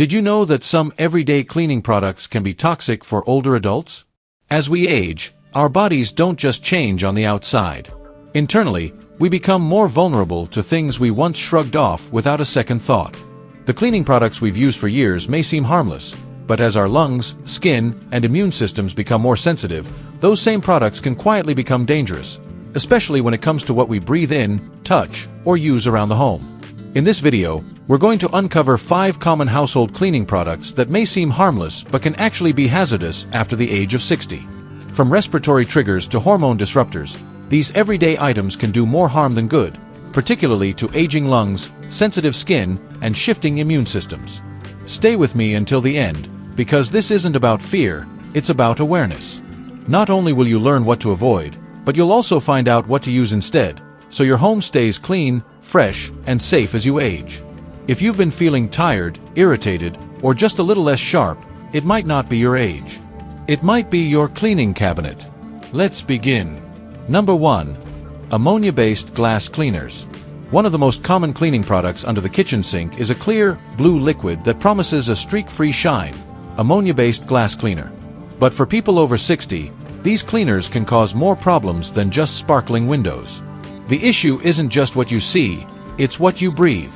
Did you know that some everyday cleaning products can be toxic for older adults? As we age, our bodies don't just change on the outside. Internally, we become more vulnerable to things we once shrugged off without a second thought. The cleaning products we've used for years may seem harmless, but as our lungs, skin, and immune systems become more sensitive, those same products can quietly become dangerous, especially when it comes to what we breathe in, touch, or use around the home. In this video, we're going to uncover 5 common household cleaning products that may seem harmless but can actually be hazardous after the age of 60. From respiratory triggers to hormone disruptors, these everyday items can do more harm than good, particularly to aging lungs, sensitive skin, and shifting immune systems. Stay with me until the end, because this isn't about fear, it's about awareness. Not only will you learn what to avoid, but you'll also find out what to use instead, so your home stays clean, fresh, and safe as you age. If you've been feeling tired, irritated, or just a little less sharp, it might not be your age. It might be your cleaning cabinet. Let's begin. Number 1. Ammonia-based glass cleaners. One of the most common cleaning products under the kitchen sink is a clear, blue liquid that promises a streak-free shine, ammonia-based glass cleaner. But for people over 60, these cleaners can cause more problems than just sparkling windows. The issue isn't just what you see, it's what you breathe.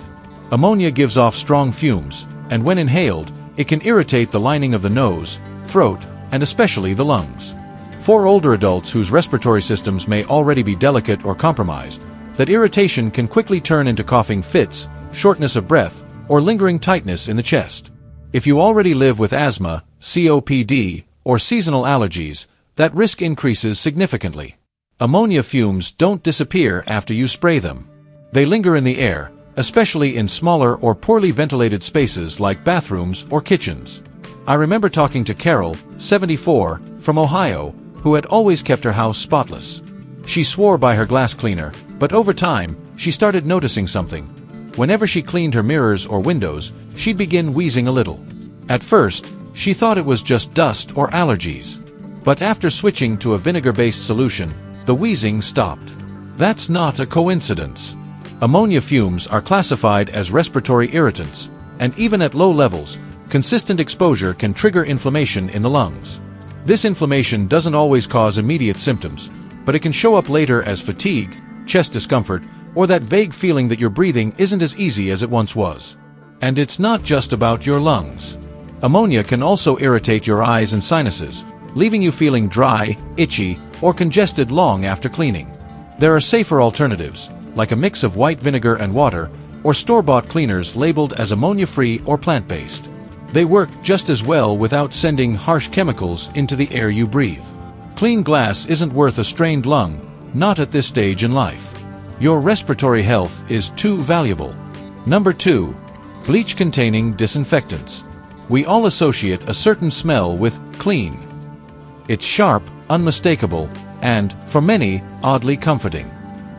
Ammonia gives off strong fumes, and when inhaled, it can irritate the lining of the nose, throat, and especially the lungs. For older adults whose respiratory systems may already be delicate or compromised, that irritation can quickly turn into coughing fits, shortness of breath, or lingering tightness in the chest. If you already live with asthma, COPD, or seasonal allergies, that risk increases significantly. Ammonia fumes don't disappear after you spray them. They linger in the air, especially in smaller or poorly ventilated spaces like bathrooms or kitchens. I remember talking to Carol, 74, from Ohio, who had always kept her house spotless. She swore by her glass cleaner, but over time, she started noticing something. Whenever she cleaned her mirrors or windows, she'd begin wheezing a little. At first, she thought it was just dust or allergies. But after switching to a vinegar-based solution, the wheezing stopped. That's not a coincidence. Ammonia fumes are classified as respiratory irritants, and even at low levels, consistent exposure can trigger inflammation in the lungs. This inflammation doesn't always cause immediate symptoms, but it can show up later as fatigue, chest discomfort, or that vague feeling that your breathing isn't as easy as it once was. And it's not just about your lungs. Ammonia can also irritate your eyes and sinuses, leaving you feeling dry, itchy, or congested long after cleaning. There are safer alternatives, like a mix of white vinegar and water, or store-bought cleaners labeled as ammonia-free or plant-based. They work just as well without sending harsh chemicals into the air you breathe. Clean glass isn't worth a strained lung, not at this stage in life. Your respiratory health is too valuable. Number 2. Bleach-containing disinfectants. We all associate a certain smell with clean. It's sharp, unmistakable, and, for many, oddly comforting.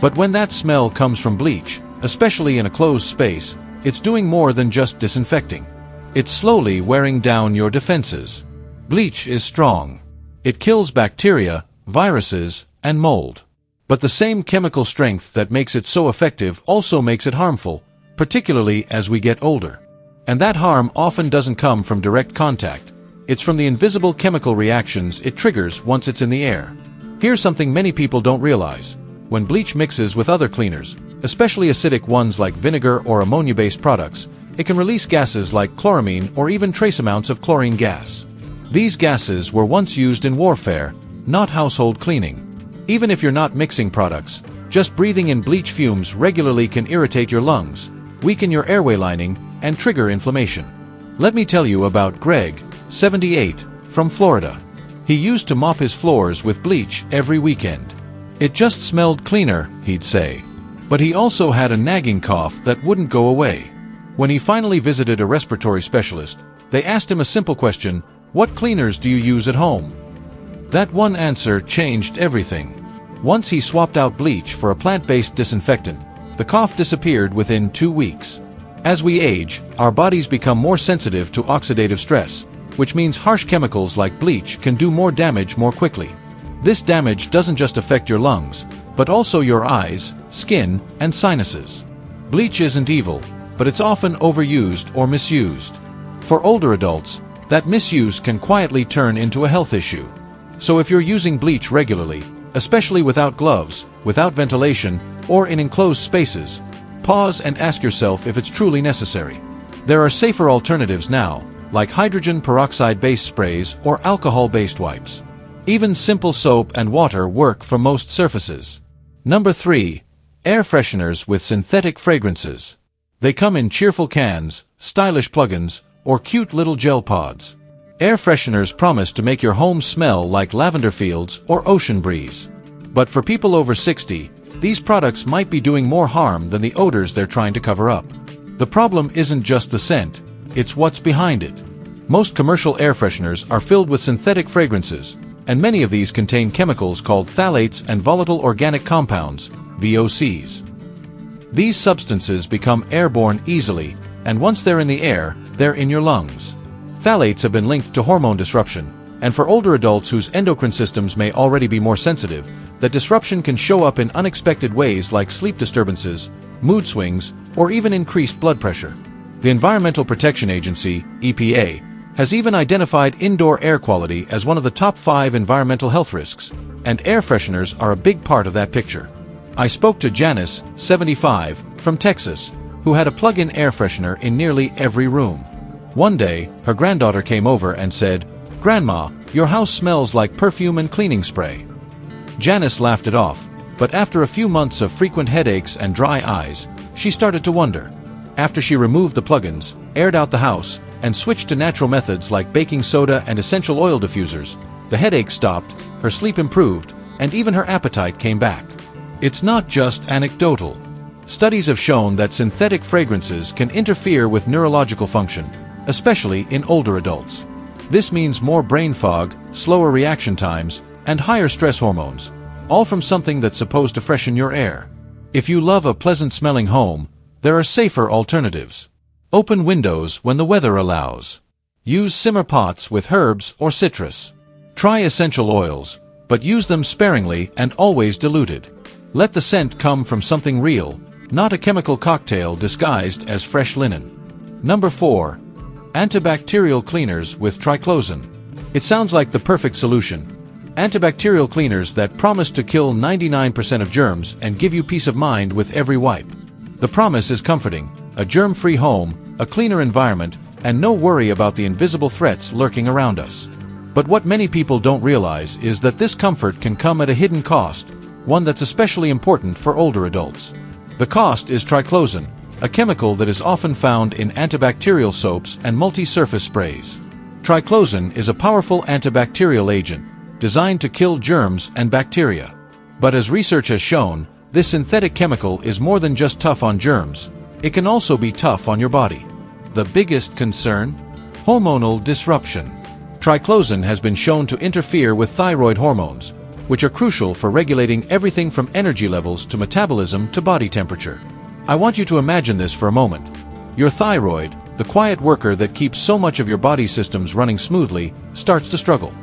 But when that smell comes from bleach, especially in a closed space, it's doing more than just disinfecting. It's slowly wearing down your defenses. Bleach is strong. It kills bacteria, viruses, and mold. But the same chemical strength that makes it so effective also makes it harmful, particularly as we get older. And that harm often doesn't come from direct contact. It's from the invisible chemical reactions it triggers once it's in the air. Here's something many people don't realize. When bleach mixes with other cleaners, especially acidic ones like vinegar or ammonia-based products, it can release gases like chloramine or even trace amounts of chlorine gas. These gases were once used in warfare, not household cleaning. Even if you're not mixing products, just breathing in bleach fumes regularly can irritate your lungs, weaken your airway lining, and trigger inflammation. Let me tell you about Greg, 78, from Florida. He used to mop his floors with bleach every weekend. It just smelled cleaner, he'd say. But he also had a nagging cough that wouldn't go away. When he finally visited a respiratory specialist, they asked him a simple question: what cleaners do you use at home? That one answer changed everything. Once he swapped out bleach for a plant-based disinfectant, the cough disappeared within 2 weeks. As we age, our bodies become more sensitive to oxidative stress, which means harsh chemicals like bleach can do more damage more quickly. This damage doesn't just affect your lungs, but also your eyes, skin, and sinuses. Bleach isn't evil, but it's often overused or misused. For older adults, that misuse can quietly turn into a health issue. So if you're using bleach regularly, especially without gloves, without ventilation, or in enclosed spaces, pause and ask yourself if it's truly necessary. There are safer alternatives now, like hydrogen peroxide-based sprays or alcohol-based wipes. Even simple soap and water work for most surfaces. Number 3. Air fresheners with synthetic fragrances. They come in cheerful cans, stylish plugins, or cute little gel pods. Air fresheners promise to make your home smell like lavender fields or ocean breeze. But for people over 60, these products might be doing more harm than the odors they're trying to cover up. The problem isn't just the scent, it's what's behind it. Most commercial air fresheners are filled with synthetic fragrances, and many of these contain chemicals called phthalates and volatile organic compounds, VOCs. These substances become airborne easily, and once they're in the air, they're in your lungs. Phthalates have been linked to hormone disruption, and for older adults whose endocrine systems may already be more sensitive, that disruption can show up in unexpected ways like sleep disturbances, mood swings, or even increased blood pressure. The Environmental Protection Agency, EPA, has even identified indoor air quality as one of the top 5 environmental health risks, and air fresheners are a big part of that picture. I spoke to Janice, 75, from Texas, who had a plug-in air freshener in nearly every room. One day, her granddaughter came over and said, "Grandma, your house smells like perfume and cleaning spray." Janice laughed it off, but after a few months of frequent headaches and dry eyes, she started to wonder. After she removed the plugins, aired out the house, and switched to natural methods like baking soda and essential oil diffusers, the headache stopped, her sleep improved, and even her appetite came back. It's not just anecdotal. Studies have shown that synthetic fragrances can interfere with neurological function, especially in older adults. This means more brain fog, slower reaction times, and higher stress hormones, all from something that's supposed to freshen your air. If you love a pleasant-smelling home, there are safer alternatives. Open windows when the weather allows. Use simmer pots with herbs or citrus. Try essential oils, but use them sparingly and always diluted. Let the scent come from something real, not a chemical cocktail disguised as fresh linen. Number 4. Antibacterial cleaners with triclosan. It sounds like the perfect solution. Antibacterial cleaners that promise to kill 99% of germs and give you peace of mind with every wipe. The promise is comforting: a germ-free home, a cleaner environment, and no worry about the invisible threats lurking around us. But what many people don't realize is that this comfort can come at a hidden cost, one that's especially important for older adults. The cost is triclosan, a chemical that is often found in antibacterial soaps and multi-surface sprays. Triclosan is a powerful antibacterial agent, designed to kill germs and bacteria. But as research has shown, this synthetic chemical is more than just tough on germs. It can also be tough on your body. The biggest concern? Hormonal disruption. Triclosan has been shown to interfere with thyroid hormones, which are crucial for regulating everything from energy levels to metabolism to body temperature. I want you to imagine this for a moment. Your thyroid, the quiet worker that keeps so much of your body systems running smoothly, starts to struggle.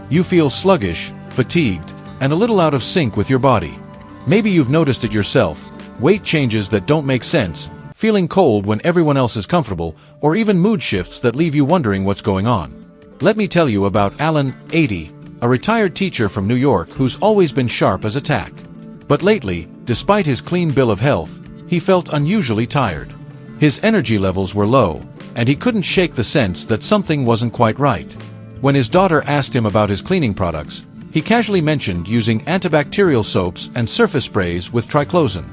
You feel sluggish, fatigued, and a little out of sync with your body. Maybe you've noticed it yourself: weight changes that don't make sense, feeling cold when everyone else is comfortable, or even mood shifts that leave you wondering what's going on. Let me tell you about Alan, 80, a retired teacher from New York who's always been sharp as a tack. But lately, despite his clean bill of health, he felt unusually tired. His energy levels were low, and he couldn't shake the sense that something wasn't quite right. When his daughter asked him about his cleaning products, he casually mentioned using antibacterial soaps and surface sprays with triclosan.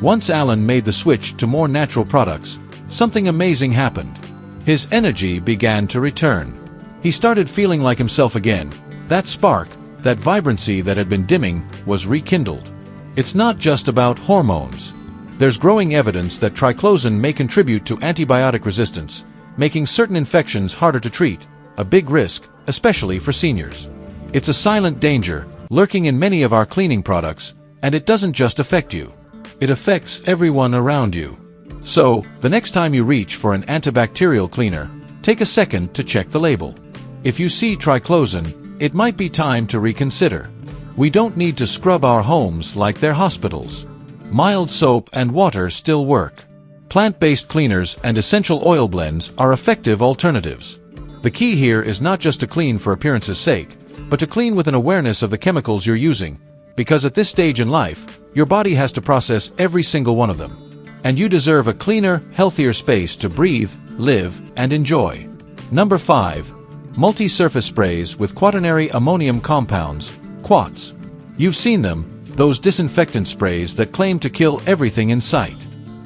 Once Alan made the switch to more natural products, something amazing happened. His energy began to return. He started feeling like himself again. That spark, that vibrancy that had been dimming, was rekindled. It's not just about hormones. There's growing evidence that triclosan may contribute to antibiotic resistance, making certain infections harder to treat, a big risk, especially for seniors. It's a silent danger, lurking in many of our cleaning products, and it doesn't just affect you. It affects everyone around you. So, the next time you reach for an antibacterial cleaner, take a second to check the label. If you see triclosan, it might be time to reconsider. We don't need to scrub our homes like they're hospitals. Mild soap and water still work. Plant-based cleaners and essential oil blends are effective alternatives. The key here is not just to clean for appearance's sake, but to clean with an awareness of the chemicals you're using, because at this stage in life, your body has to process every single one of them. And you deserve a cleaner, healthier space to breathe, live, and enjoy. Number 5. Multi-surface sprays with quaternary ammonium compounds, QUATs. You've seen them, those disinfectant sprays that claim to kill everything in sight.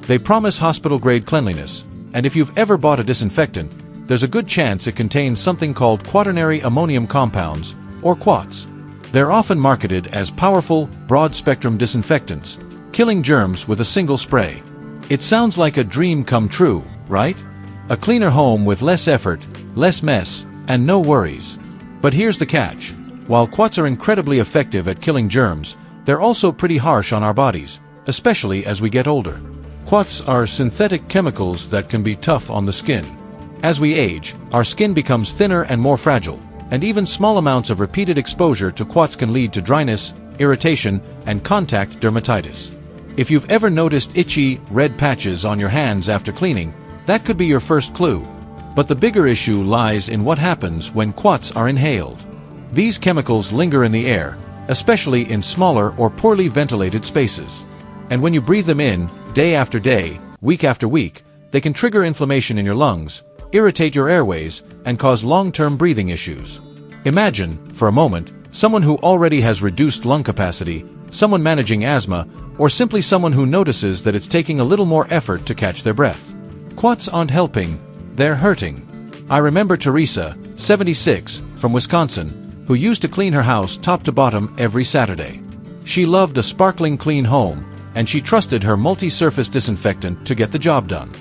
They promise hospital-grade cleanliness, and if you've ever bought a disinfectant, there's a good chance it contains something called quaternary ammonium compounds, or QUATs. They're often marketed as powerful, broad-spectrum disinfectants, killing germs with a single spray. It sounds like a dream come true, right? A cleaner home with less effort, less mess, and no worries. But here's the catch. While QUATs are incredibly effective at killing germs, they're also pretty harsh on our bodies, especially as we get older. QUATs are synthetic chemicals that can be tough on the skin. As we age, our skin becomes thinner and more fragile, and even small amounts of repeated exposure to QUATs can lead to dryness, irritation, and contact dermatitis. If you've ever noticed itchy, red patches on your hands after cleaning, that could be your first clue. But the bigger issue lies in what happens when QUATs are inhaled. These chemicals linger in the air, especially in smaller or poorly ventilated spaces. And when you breathe them in, day after day, week after week, they can trigger inflammation in your lungs, irritate your airways, and cause long-term breathing issues. Imagine, for a moment, someone who already has reduced lung capacity, someone managing asthma, or simply someone who notices that it's taking a little more effort to catch their breath. QUATs aren't helping, they're hurting. I remember Teresa, 76, from Wisconsin, who used to clean her house top to bottom every Saturday. She loved a sparkling clean home, and she trusted her multi-surface disinfectant to get the job done.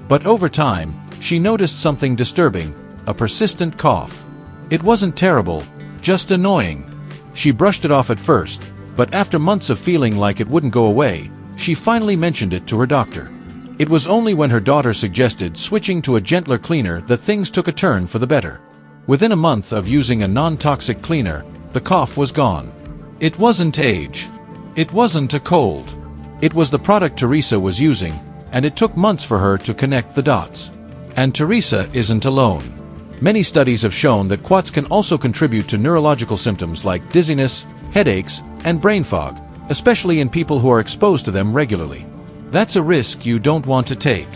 But over time, she noticed something disturbing, a persistent cough. It wasn't terrible, just annoying. She brushed it off at first, but after months of feeling like it wouldn't go away, she finally mentioned it to her doctor. It was only when her daughter suggested switching to a gentler cleaner that things took a turn for the better. Within a month of using a non-toxic cleaner, the cough was gone. It wasn't age. It wasn't a cold. It was the product Teresa was using, and it took months for her to connect the dots. And Teresa isn't alone. Many studies have shown that QUATs can also contribute to neurological symptoms like dizziness, headaches, and brain fog, especially in people who are exposed to them regularly. That's a risk you don't want to take.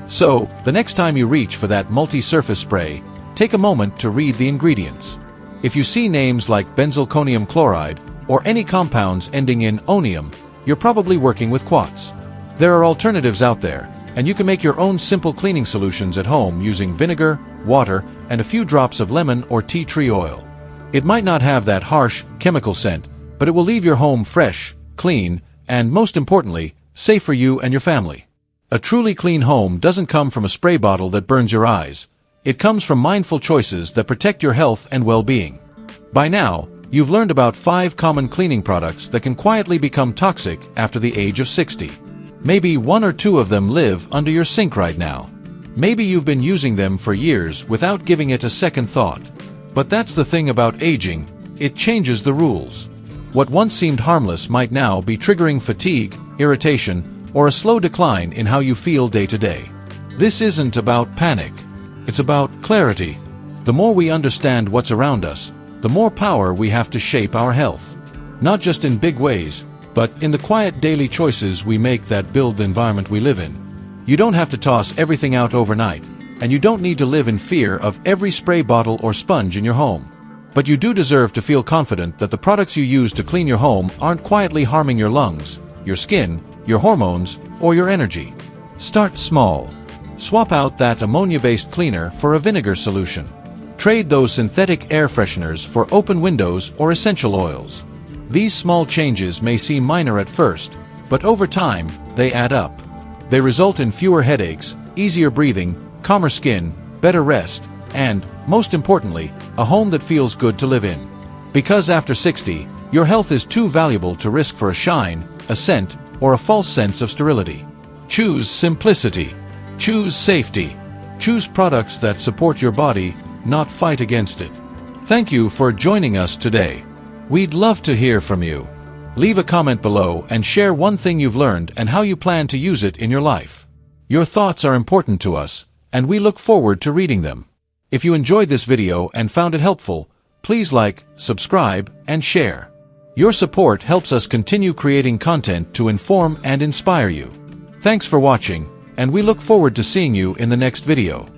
So, the next time you reach for that multi-surface spray, take a moment to read the ingredients. If you see names like benzalkonium chloride or any compounds ending in onium, you're probably working with QUATs. There are alternatives out there, and you can make your own simple cleaning solutions at home using vinegar, water, and a few drops of lemon or tea tree oil. It might not have that harsh, chemical scent, but it will leave your home fresh, clean, and most importantly, safe for you and your family. A truly clean home doesn't come from a spray bottle that burns your eyes. It comes from mindful choices that protect your health and well-being. By now, you've learned about 5 common cleaning products that can quietly become toxic after the age of 60. Maybe 1 or 2 of them live under your sink right now. Maybe you've been using them for years without giving it a second thought. But that's the thing about aging, it changes the rules. What once seemed harmless might now be triggering fatigue, irritation, or a slow decline in how you feel day to day. This isn't about panic. It's about clarity. The more we understand what's around us, the more power we have to shape our health. Not just in big ways, but in the quiet daily choices we make that build the environment we live in. You don't have to toss everything out overnight, and you don't need to live in fear of every spray bottle or sponge in your home. But you do deserve to feel confident that the products you use to clean your home aren't quietly harming your lungs, your skin, your hormones, or your energy. Start small. Swap out that ammonia-based cleaner for a vinegar solution. Trade those synthetic air fresheners for open windows or essential oils. These small changes may seem minor at first, but over time, they add up. They result in fewer headaches, easier breathing, calmer skin, better rest, and, most importantly, a home that feels good to live in. Because after 60, your health is too valuable to risk for a shine, a scent, or a false sense of sterility. Choose simplicity. Choose safety. Choose products that support your body, not fight against it. Thank you for joining us today. We'd love to hear from you. Leave a comment below and share one thing you've learned and how you plan to use it in your life. Your thoughts are important to us, and we look forward to reading them. If you enjoyed this video and found it helpful, please like, subscribe, and share. Your support helps us continue creating content to inform and inspire you. Thanks for watching, and we look forward to seeing you in the next video.